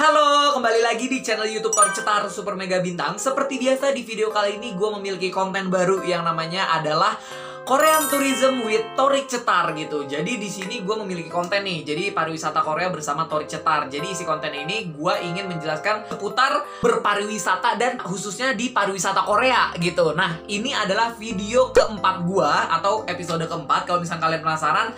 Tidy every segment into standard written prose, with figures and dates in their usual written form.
Halo, kembali lagi di channel YouTube Tori Cetar Super Mega Bintang. Seperti biasa di video kali ini gue memiliki konten baru yang namanya adalah Korean Tourism with Tori Cetar gitu. Jadi di sini gue memiliki konten nih. Jadi pariwisata Korea bersama Tori Cetar. Jadi isi konten ini gue ingin menjelaskan seputar berpariwisata dan khususnya di pariwisata Korea gitu. Nah, ini adalah video keempat gue atau episode keempat. Kalau misalnya kalian penasaran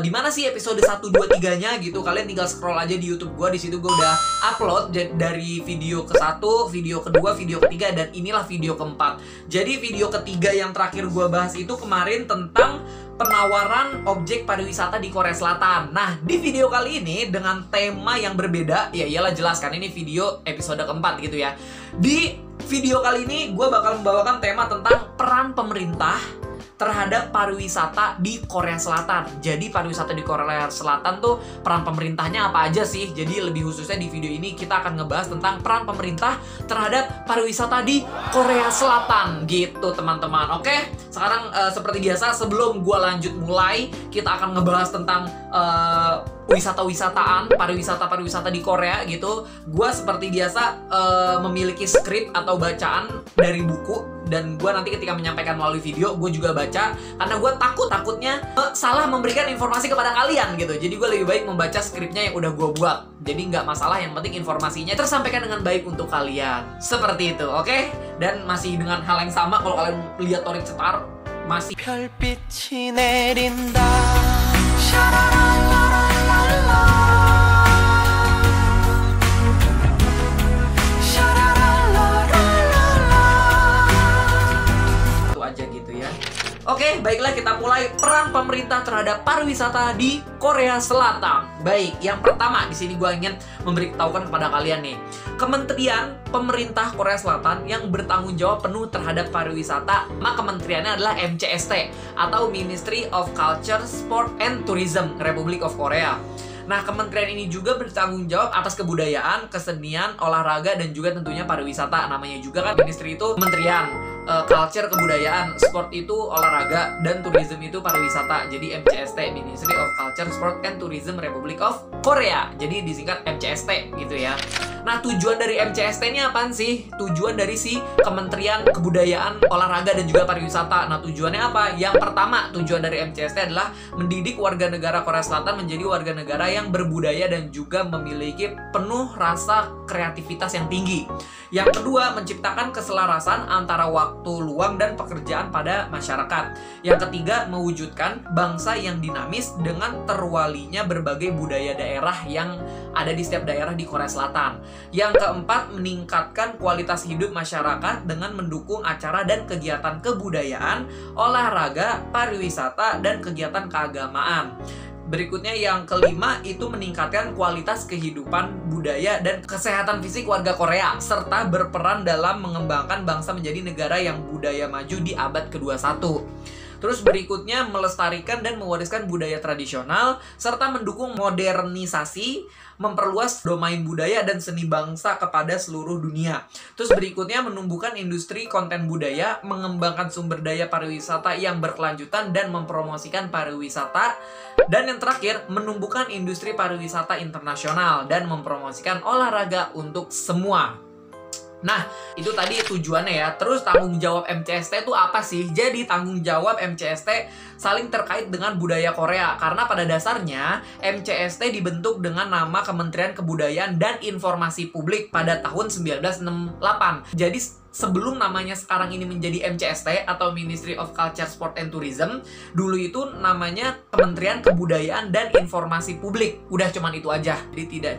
di mana sih episode 1, 2, 3-nya gitu, kalian tinggal scroll aja di YouTube gue. Di situ gue udah upload dari video ke-1, video kedua, video ketiga, dan inilah video keempat. Jadi video ketiga yang terakhir gue bahas itu kemarin tentang penawaran objek pariwisata di Korea Selatan. Nah, di video kali ini dengan tema yang berbeda, ya iyalah jelas kan ini video episode keempat gitu ya. Di video kali ini gue bakal membawakan tema tentang peran pemerintah terhadap pariwisata di Korea Selatan. Jadi pariwisata di Korea Selatan tuh peran pemerintahnya apa aja sih? Jadi lebih khususnya di video ini kita akan ngebahas tentang peran pemerintah terhadap pariwisata di Korea Selatan gitu teman-teman. Oke, sekarang seperti biasa sebelum gua lanjut mulai, kita akan ngebahas tentang pariwisata di Korea gitu. Gua seperti biasa memiliki skrip atau bacaan dari buku, dan gue nanti ketika menyampaikan melalui video, gue juga baca karena gue takutnya salah memberikan informasi kepada kalian gitu. Jadi gue lebih baik membaca skripnya yang udah gue buat. Jadi nggak masalah, yang penting informasinya tersampaikan dengan baik untuk kalian. Seperti itu, oke? Dan masih dengan hal yang sama, kalau kalian lihat Tori Cetar masih 별빛이 내린다. Oke, baiklah kita mulai peran pemerintah terhadap pariwisata di Korea Selatan. Baik, yang pertama di sini gue ingin memberitahukan kepada kalian nih, Kementerian Pemerintah Korea Selatan yang bertanggung jawab penuh terhadap pariwisata, maka kementeriannya adalah MCST atau Ministry of Culture, Sport and Tourism Republic of Korea. Nah, kementerian ini juga bertanggung jawab atas kebudayaan, kesenian, olahraga, dan juga tentunya pariwisata. Namanya juga kan Ministry itu kementerian, culture kebudayaan, sport itu olahraga, dan tourism itu pariwisata. Jadi MCST, Ministry of Culture, Sport and Tourism Republic of Korea. Jadi disingkat MCST gitu ya. Nah, tujuan dari MCST ini apaan sih? Tujuan dari si Kementerian Kebudayaan, Olahraga, dan juga Pariwisata. Nah, tujuannya apa? Yang pertama, tujuan dari MCST adalah mendidik warga negara Korea Selatan menjadi warga negara yang berbudaya dan juga memiliki penuh rasa kreativitas yang tinggi. Yang kedua, menciptakan keselarasan antara waktu luang dan pekerjaan pada masyarakat. Yang ketiga, mewujudkan bangsa yang dinamis dengan terwalinya berbagai budaya daerah yang ada di setiap daerah di Korea Selatan. Yang keempat, meningkatkan kualitas hidup masyarakat dengan mendukung acara dan kegiatan kebudayaan, olahraga, pariwisata, dan kegiatan keagamaan. Berikutnya yang kelima itu meningkatkan kualitas kehidupan budaya dan kesehatan fisik warga Korea, serta berperan dalam mengembangkan bangsa menjadi negara yang budaya maju di abad ke-21. Terus berikutnya melestarikan dan mewariskan budaya tradisional, serta mendukung modernisasi, memperluas domain budaya dan seni bangsa kepada seluruh dunia. Terus berikutnya menumbuhkan industri konten budaya, mengembangkan sumber daya pariwisata yang berkelanjutan dan mempromosikan pariwisata. Dan yang terakhir, menumbuhkan industri pariwisata internasional dan mempromosikan olahraga untuk semua. Nah, itu tadi tujuannya ya. Terus tanggung jawab MCST itu apa sih? Jadi tanggung jawab MCST saling terkait dengan budaya Korea. Karena pada dasarnya MCST dibentuk dengan nama Kementerian Kebudayaan dan Informasi Publik pada tahun 1968. Jadi sebelum namanya sekarang ini menjadi MCST atau Ministry of Culture, Sport and Tourism, dulu itu namanya Kementerian Kebudayaan dan Informasi Publik. Udah cuman itu aja. Jadi tidak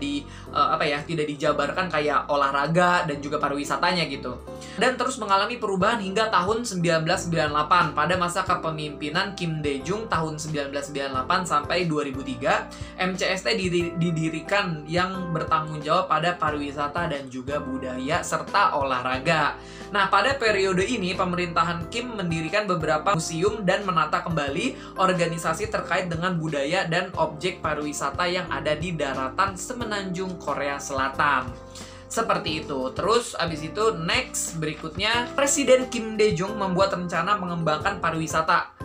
tidak dijabarkan kayak olahraga dan juga pariwisatanya gitu. Dan terus mengalami perubahan hingga tahun 1998 pada masa kepemimpinan Kim Dae-jung tahun 1998 sampai 2003, MCST didirikan yang bertanggung jawab pada pariwisata dan juga budaya serta olahraga. Nah, pada periode ini pemerintahan Kim mendirikan beberapa museum dan menata kembali organisasi terkait dengan budaya dan objek pariwisata yang ada di daratan semenanjung Korea Selatan. Seperti itu. Terus abis itu next berikutnya, Presiden Kim Dae-jung membuat rencana mengembangkan pariwisata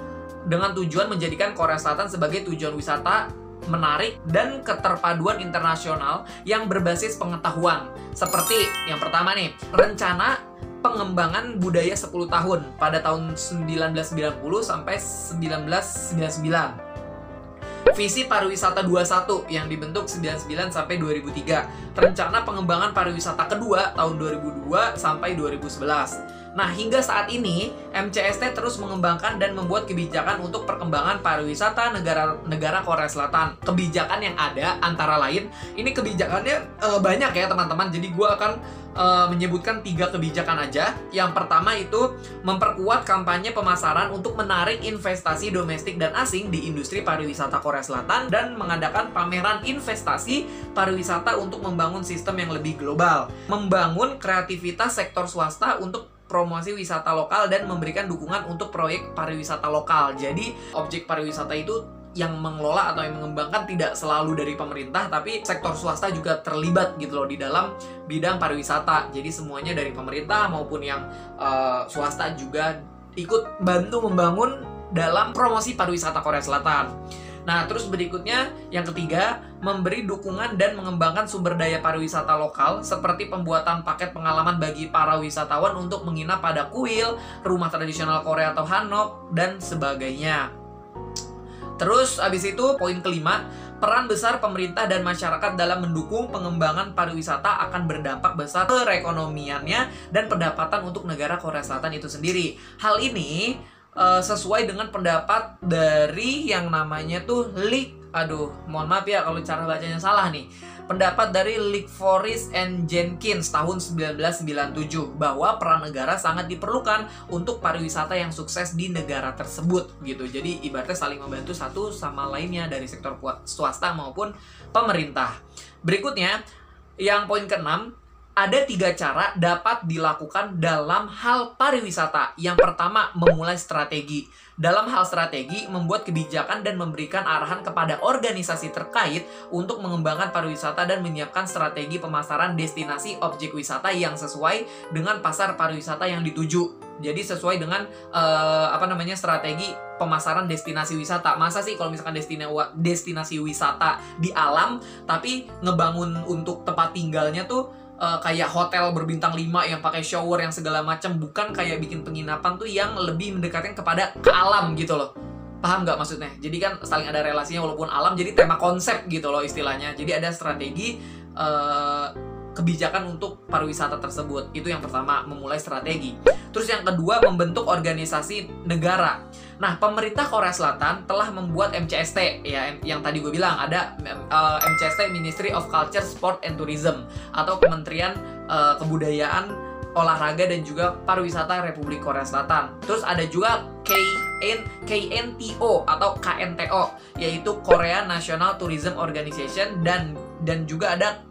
dengan tujuan menjadikan Korea Selatan sebagai tujuan wisata menarik, dan keterpaduan internasional yang berbasis pengetahuan. Seperti yang pertama nih, rencana pengembangan budaya 10 tahun pada tahun 1990 sampai 1999. Visi pariwisata 21 yang dibentuk 99 sampai 2003. Rencana pengembangan pariwisata kedua tahun 2002 sampai 2011. Nah, hingga saat ini MCST terus mengembangkan dan membuat kebijakan untuk perkembangan pariwisata negara Korea Selatan. Kebijakan yang ada antara lain, ini kebijakannya banyak ya teman-teman. Jadi gue akan menyebutkan 3 kebijakan aja. Yang pertama itu memperkuat kampanye pemasaran untuk menarik investasi domestik dan asing di industri pariwisata Korea Selatan dan mengadakan pameran investasi pariwisata untuk membangun sistem yang lebih global. Membangun kreativitas sektor swasta untuk promosi wisata lokal dan memberikan dukungan untuk proyek pariwisata lokal. Jadi objek pariwisata itu yang mengelola atau yang mengembangkan tidak selalu dari pemerintah, tapi sektor swasta juga terlibat gitu loh di dalam bidang pariwisata. Jadi semuanya dari pemerintah maupun yang swasta juga ikut bantu membangun dalam promosi pariwisata Korea Selatan. Nah, terus berikutnya yang ketiga, memberi dukungan dan mengembangkan sumber daya pariwisata lokal seperti pembuatan paket pengalaman bagi para wisatawan untuk menginap pada kuil, rumah tradisional Korea atau hanok, dan sebagainya. Terus abis itu poin kelima, peran besar pemerintah dan masyarakat dalam mendukung pengembangan pariwisata akan berdampak besar perekonomiannya dan pendapatan untuk negara Korea Selatan itu sendiri. Hal ini sesuai dengan pendapat dari yang namanya tuh mohon maaf ya kalau cara bacanya salah nih. Pendapat dari Forest and Jenkins tahun 1997 bahwa peran negara sangat diperlukan untuk pariwisata yang sukses di negara tersebut gitu. Jadi ibaratnya saling membantu satu sama lainnya dari sektor swasta maupun pemerintah. Berikutnya, yang poin keenam, ada 3 cara dapat dilakukan dalam hal pariwisata. Yang pertama, memulai strategi. Dalam hal strategi, membuat kebijakan dan memberikan arahan kepada organisasi terkait untuk mengembangkan pariwisata dan menyiapkan strategi pemasaran destinasi objek wisata yang sesuai dengan pasar pariwisata yang dituju. Jadi sesuai dengan strategi pemasaran destinasi wisata. Masa sih kalau misalkan destinasi wisata di alam, tapi ngebangun untuk tempat tinggalnya tuh kayak hotel berbintang 5 yang pakai shower yang segala macam, bukan kayak bikin penginapan tuh yang lebih mendekatkan kepada ke alam gitu loh. Paham nggak maksudnya? Jadi kan saling ada relasinya walaupun alam, jadi tema konsep gitu loh istilahnya. Jadi ada strategi kebijakan untuk pariwisata tersebut. Itu yang pertama, memulai strategi. Terus yang kedua, membentuk organisasi negara. Nah, pemerintah Korea Selatan telah membuat MCST, ya, yang tadi gue bilang ada MCST, Ministry of Culture, Sport and Tourism, atau Kementerian Kebudayaan, Olahraga dan juga Pariwisata Republik Korea Selatan. Terus ada juga KNTO atau KNTO, yaitu Korea National Tourism Organization, dan juga ada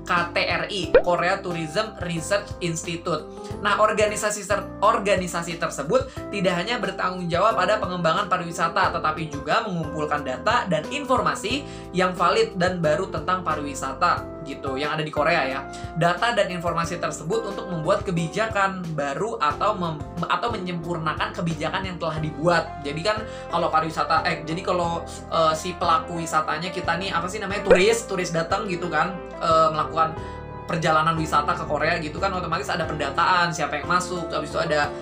KTRI, Korea Tourism Research Institute. Nah, organisasi tersebut tidak hanya bertanggung jawab pada pengembangan pariwisata, tetapi juga mengumpulkan data dan informasi yang valid dan baru tentang pariwisata gitu yang ada di Korea ya. Data dan informasi tersebut untuk membuat kebijakan baru atau menyempurnakan kebijakan yang telah dibuat. Jadi kan kalau pariwisata kalau si pelaku wisatanya kita nih turis datang gitu kan, melakukan perjalanan wisata ke Korea gitu kan, otomatis ada pendataan siapa yang masuk, habis itu ada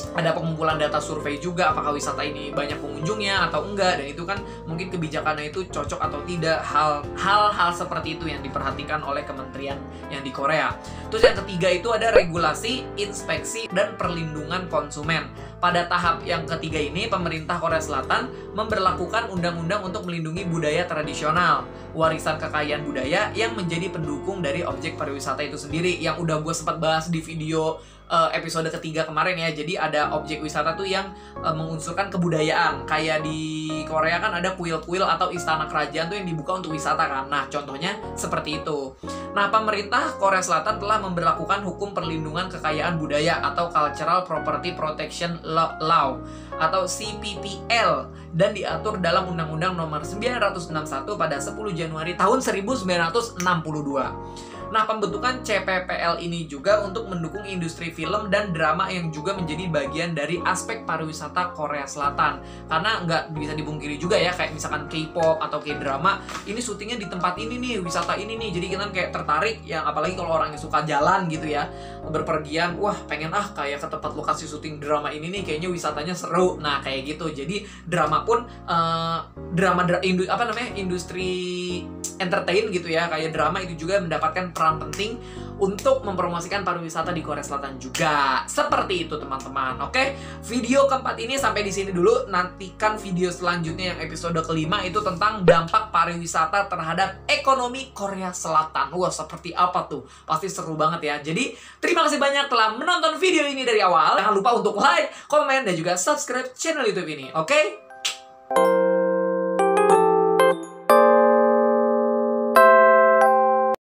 ada pengumpulan data survei juga apakah wisata ini banyak pengunjungnya atau enggak, dan itu kan mungkin kebijakannya itu cocok atau tidak. Hal-hal seperti itu yang diperhatikan oleh kementerian yang di Korea. Terus yang ketiga itu ada regulasi, inspeksi, dan perlindungan konsumen. Pada tahap yang ketiga ini, pemerintah Korea Selatan memberlakukan undang-undang untuk melindungi budaya tradisional, warisan kekayaan budaya yang menjadi pendukung dari objek pariwisata itu sendiri, yang udah gue sempat bahas di video episode ketiga kemarin ya. Jadi ada objek wisata tuh yang mengunsurkan kebudayaan. Kayak di Korea kan ada kuil-kuil atau istana kerajaan tuh yang dibuka untuk wisata kan. Nah, contohnya seperti itu. Nah, pemerintah Korea Selatan telah memberlakukan hukum perlindungan kekayaan budaya atau Cultural Property Protection Law atau CPPL, dan diatur dalam Undang-Undang Nomor 961 pada 10 Januari tahun 1962. Nah, pembentukan CPPL ini juga untuk mendukung industri film dan drama yang juga menjadi bagian dari aspek pariwisata Korea Selatan. Karena nggak bisa dipungkiri juga ya, kayak misalkan K-pop atau K-drama, ini syutingnya di tempat ini nih, wisata ini nih. Jadi kita kayak tertarik, yang apalagi kalau orang yang suka jalan gitu ya, berpergian, wah pengen kayak ke tempat lokasi syuting drama ini nih, kayaknya wisatanya seru. Nah, kayak gitu. Jadi drama pun industri entertain gitu ya, kayak drama itu juga mendapatkan peran penting untuk mempromosikan pariwisata di Korea Selatan juga. Seperti itu teman-teman. Oke, video keempat ini sampai di sini dulu. Nantikan video selanjutnya yang episode kelima itu tentang dampak pariwisata terhadap ekonomi Korea Selatan. Wah, seperti apa tuh? Pasti seru banget ya. Jadi, terima kasih banyak telah menonton video ini dari awal. Jangan lupa untuk like, komen, dan juga subscribe channel YouTube ini. Oke?